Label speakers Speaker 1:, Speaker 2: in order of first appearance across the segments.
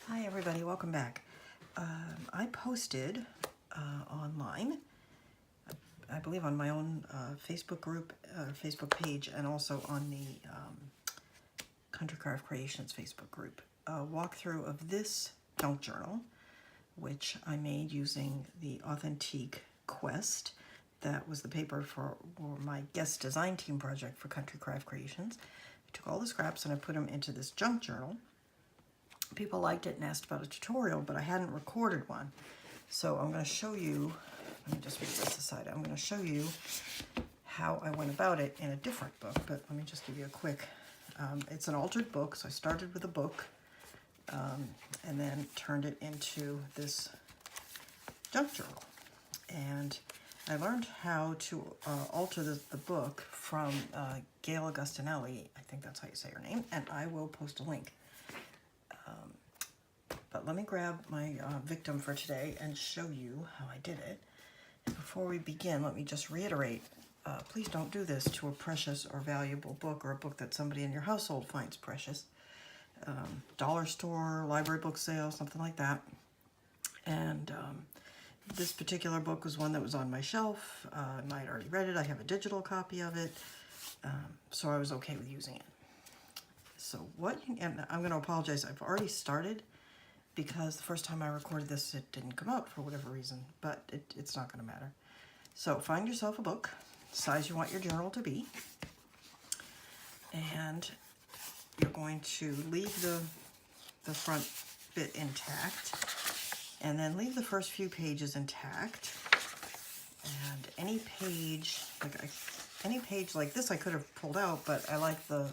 Speaker 1: Hi everybody, welcome back. I posted online, I believe on my own Facebook group, Facebook page, and also on the Country Craft Creations Facebook group, a walkthrough of this junk journal, which I made using the Authentique Quest. That was the paper for my guest design team project for Country Craft Creations. I took all the scraps and I put them into this junk journal. People liked it and asked about a tutorial, but I hadn't recorded one. So I'm going to show you, let me just move this aside, I'm going to show you how I went about it in a different book, but let me just give you a quick, it's an altered book, so I started with a book and then turned it into this junk journal. And I learned how to alter the book from Gail Augustinelli, I think that's how you say her name, and I will post a link. But let me grab my victim for today and show you how I did it. And before we begin, let me just reiterate, please don't do this to a precious or valuable book or a book that somebody in your household finds precious. Dollar store, library book sale, something like that. And this particular book was one that was on my shelf. I might already read it. I have a digital copy of it. So I was okay with using it. So and I'm going to apologize, I've already started, because the first time I recorded this, it didn't come out for whatever reason, but it's not going to matter. So find yourself a book, size you want your journal to be, and you're going to leave the front bit intact, and then leave the first few pages intact. And any page like this I could have pulled out, but I like the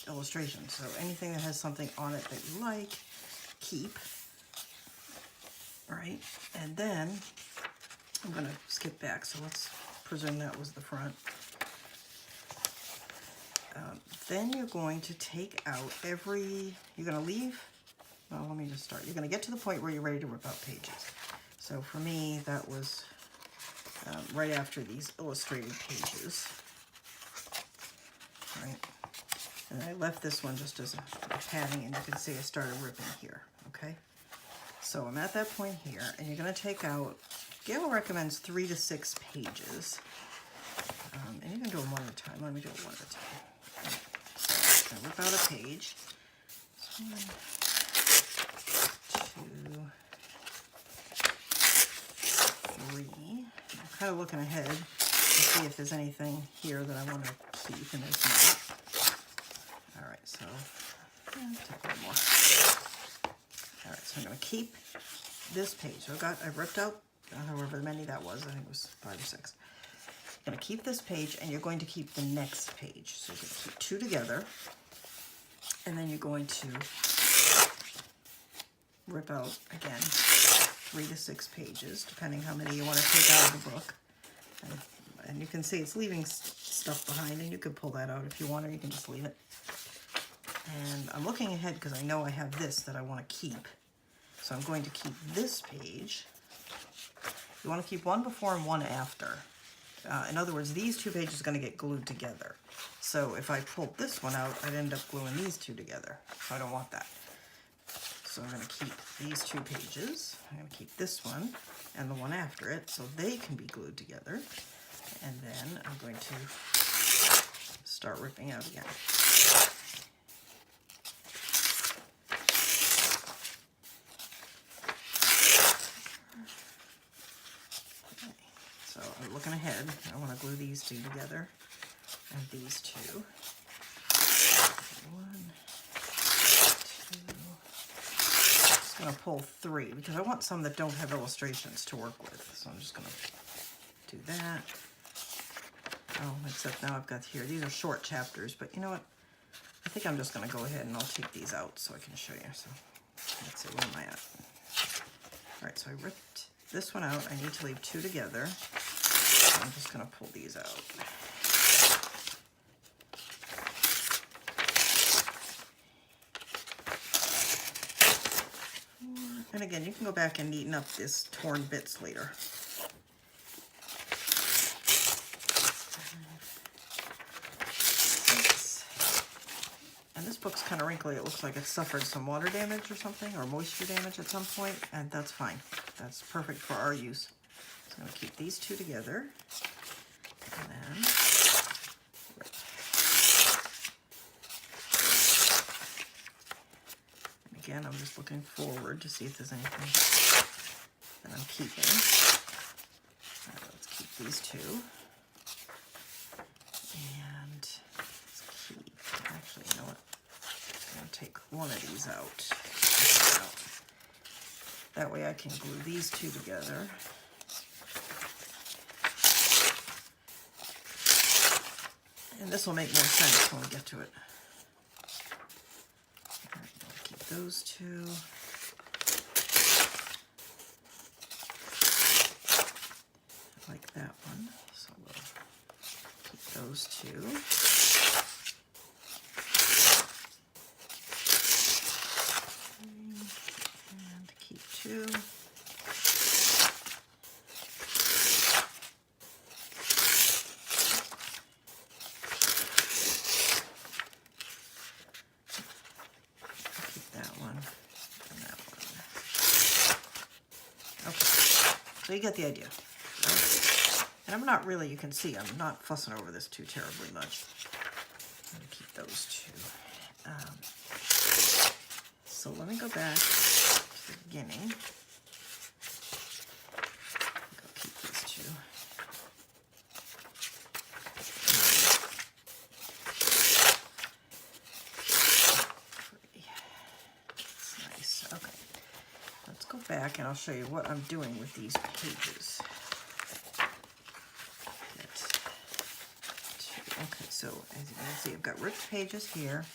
Speaker 1: illustration, so anything that has something on it that you like, keep. Right, and then I'm going to skip back, so let's presume that was the front. Then you're going to take out you're going to leave, well, let me just start. You're going to get to the point where you're ready to rip out pages. So for me, that was right after these illustrated pages. Right, and I left this one just as a padding, and you can see I started ripping here, okay? So I'm at that point here, and you're going to take out, Gail recommends 3 to 6 pages. And you can do them one at a time. Let me do it one at a time. So I'm going to rip out a page. 1, 2, 3. I'm kind of looking ahead to see if there's anything here that I want to keep, and there's not. All right, so take one more. All right, so I'm going to keep this page. So I ripped out however many that was. I think it was 5 or 6. I'm going to keep this page, and you're going to keep the next page. So you're going to keep 2 together, and then you're going to rip out, again, 3 to 6 pages, depending how many you want to take out of the book. And you can see it's leaving stuff behind, and you can pull that out if you want, or you can just leave it. And I'm looking ahead because I know I have this that I want to keep. So I'm going to keep this page. You want to keep one before and one after. In other words, these 2 pages are going to get glued together. So if I pulled this one out, I'd end up gluing these 2 together. So I don't want that. So I'm going to keep these 2 pages. I'm going to keep this one and the one after it so they can be glued together. And then I'm going to start ripping out again. So I'm looking ahead. I want to glue these 2 together and these 2. 1, 2. Just going to pull 3 because I want some that don't have illustrations to work with. So I'm just going to do that. Oh, except now I've got here. These are short chapters, but you know what? I think I'm just going to go ahead and I'll take these out so I can show you. So let's see, where am I at? All right, so I ripped this one out. I need to leave 2 together. So I'm just going to pull these out. And again, you can go back and neaten up this torn bits later. book's kind of wrinkly. It looks like it suffered some water damage or something, or moisture damage at some point, and that's fine. That's perfect for our use. So I'm going to keep these two together, and then rip. And again, I'm just looking forward to see if there's anything that I'm keeping. All right, let's keep these two. And let's keep, actually, you know what? I'm going to take one of these out. That way I can glue these two together. And this will make more sense when we get to it. All right, I'll keep those two. I like that one, so we'll keep those two. And keep two. So you get the idea, right? And I'm not really, you can see, I'm not fussing over this too terribly much. I'm going to keep those two. So let me go back to the beginning. Go keep these two. That's nice. Okay. Let's go back and I'll show you what I'm doing with these pages. Okay, so as you can see, I've got ripped pages here,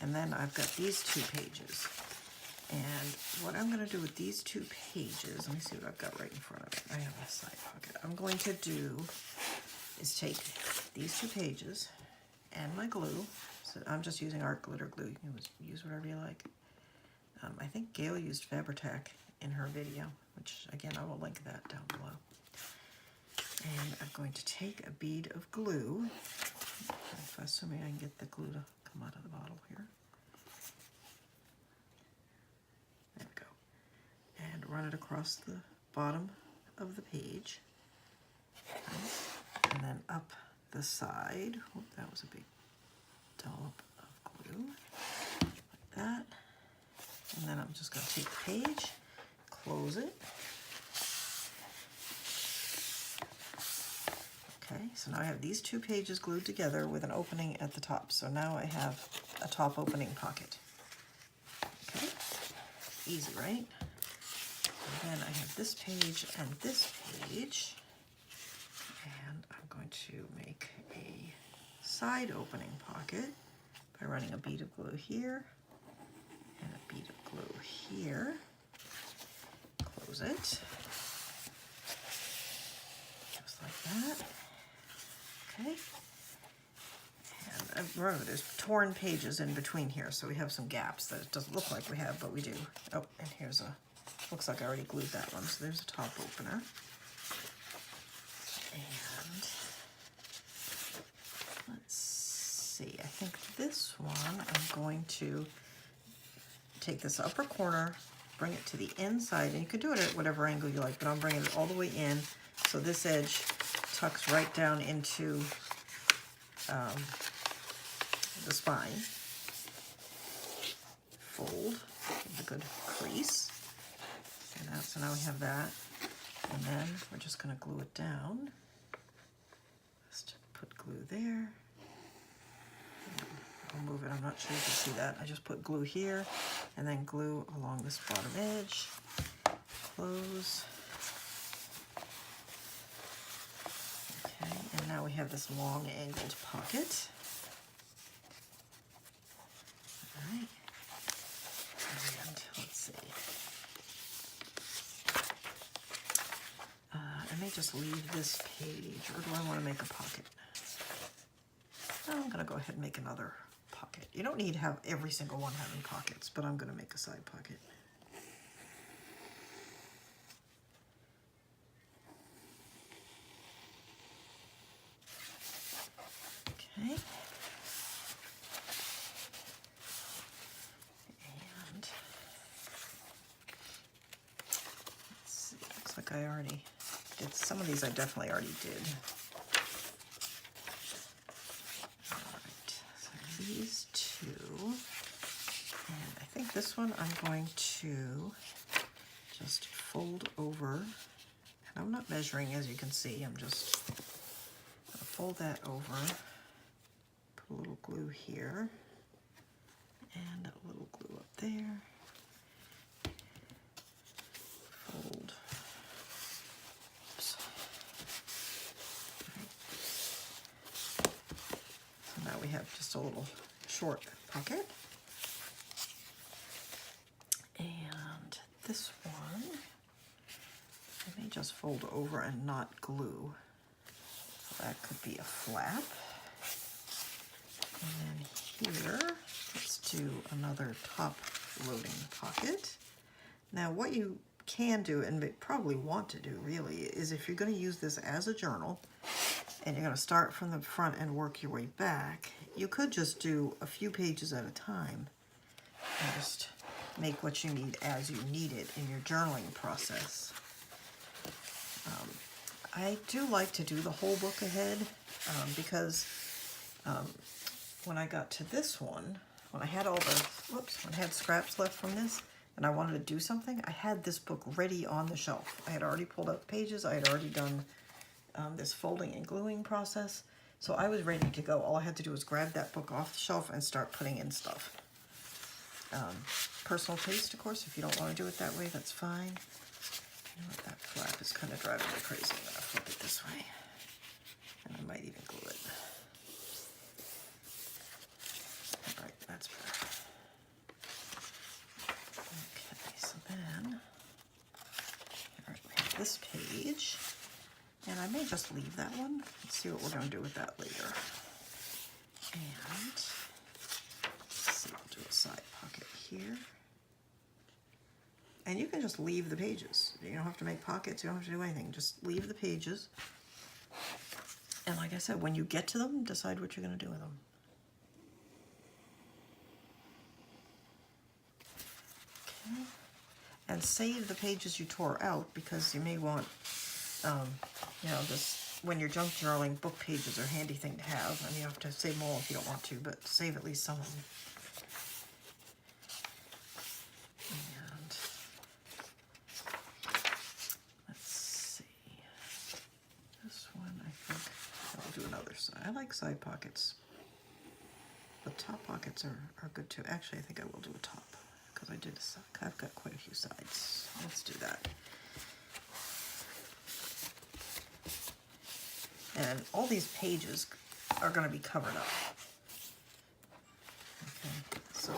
Speaker 1: and then I've got these two pages. And what I'm going to do with these two pages, let me see what I've got right in front of me. I have a side pocket. I'm going to do is take these two pages and my glue. So I'm just using art glitter glue. You can use whatever you like. I think Gail used Fabri-Tac in her video, which again, I will link that down below. And I'm going to take a bead of glue, assuming I can get the glue to come out of the bottle here. There we go. And run it across the bottom of the page. Okay. And then up the side. Oh, that was a big dollop of glue. Like that. And then I'm just going to take the page, close it. Okay, so now I have these two pages glued together with an opening at the top. So now I have a top opening pocket. Okay, easy, right? And then I have this page and this page. And I'm going to make a side opening pocket by running a bead of glue here. And a bead of glue here. Close it. Just like that. Okay. And remember, there's torn pages in between here, so we have some gaps that it doesn't look like we have, but we do. Oh, and here's a, looks like I already glued that one, so there's a top opener. And let's see, I think this one I'm going to take this upper corner, bring it to the inside, and you can do it at whatever angle you like, but I'm bringing it all the way in, so this edge tucks right down into the spine. Fold, give it a good crease, and that, so now we have that, and then we're just going to glue it down. Just put glue there. I'll move it, I'm not sure you can see that. I just put glue here, and then glue along this bottom edge. Close. Okay, and now we have this long angled pocket. All right. And let's see. I may just leave this page, or do I want to make a pocket? I'm going to go ahead and make another pocket. You don't need to have every single one having pockets, but I'm going to make a side pocket. Okay. think I already did. Some of these I definitely already did. All right, so these two. And I think this one I'm going to just fold over. And I'm not measuring, as you can see. I'm just going to fold that over. Put a little glue here. And a little glue up there. Fold. Oops. Right. So now we have just a little short pocket. And this one, I may just fold over and not glue. So that could be a flap. And then here, let's do another top loading pocket. Now what you can do, and probably want to do really, is if you're going to use this as a journal, and you're going to start from the front and work your way back, you could just do a few pages at a time and just make what you need as you need it in your journaling process. I do like to do the whole book ahead because when I got to this one, when I had all the, when I had scraps left from this and I wanted to do something, I had this book ready on the shelf. I had already pulled out the pages, I had already done this folding and gluing process, so I was ready to go. All I had to do was grab that book off the shelf and start putting in stuff. Personal taste, of course. If you don't want to do it that way, that's fine. You know what, that flap is kind of driving me crazy. I'm going to flip it this way. And I might even glue it. All right, that's better. Okay, so then, all right, we have this page. And I may just leave that one. Let's see what we're going to do with that later. And let's see, I'll do a side pocket here. And you can just leave the pages. You don't have to make pockets, you don't have to do anything. Just leave the pages. And like I said, when you get to them, decide what you're going to do with them. Okay. And save the pages you tore out, because you may want, you know, this, when you're junk journaling, book pages are a handy thing to have. And you have to save them all if you don't want to, but save at least some of them. And let's see. This one, I think I'll do another side. I like side pockets. The top pockets are good too. Actually, I think I will do a top, because I did a side. I've got quite a few sides. Let's do that. And all these pages are going to be covered up. Okay, so,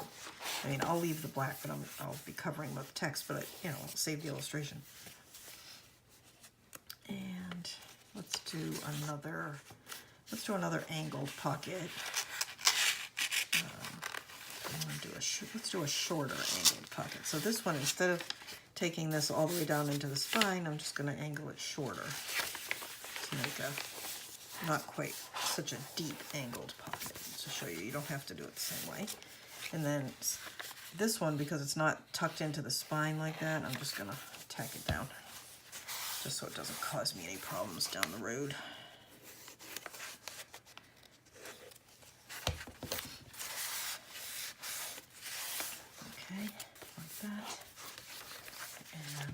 Speaker 1: I mean, I'll leave the black, but I'll be covering with text, but, you know, I'll save the illustration. And let's do another angled pocket. Let's do a shorter angled pocket. So this one, instead of taking this all the way down into the spine, I'm just going to angle it shorter to make a not quite such a deep angled pocket. To show you, you don't have to do it the same way. And then this one, because it's not tucked into the spine like that, I'm just going to tack it down, just so it doesn't cause me any problems down the road. Okay, like that. And then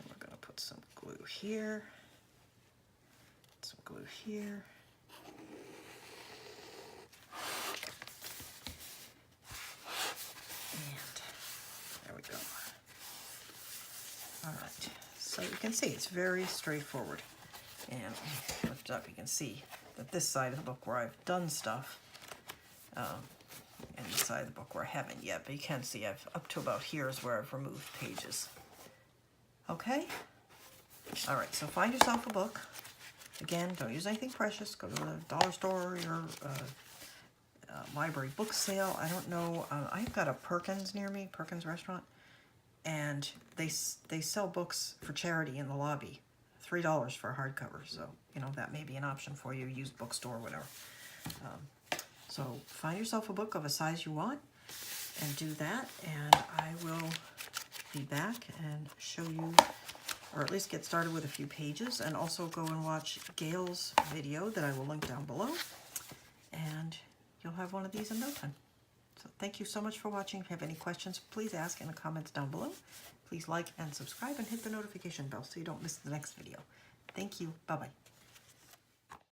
Speaker 1: we're going to put some glue here, some glue here. And there we go. All right, so you can see it's very straightforward. And lift up, you can see that this side of the book where I've done stuff, and the side of the book where I haven't yet, but you can see I've up to about here is where I've removed pages. Okay? All right, so find yourself a book. Again, don't use anything precious. Go to the dollar store or your library book sale. I don't know. I've got a Perkins near me, Perkins restaurant, and they sell books for charity in the lobby. $3 for a hardcover, so, you know, that may be an option for you. Used bookstore, whatever. So find yourself a book of a size you want and do that, and I will be back and show you or at least get started with a few pages, and also go and watch Gail's video that I will link down below, and you'll have one of these in no time. So thank you so much for watching. If you have any questions, please ask in the comments down below. Please like and subscribe and hit the notification bell so you don't miss the next video. Thank you. Bye-bye.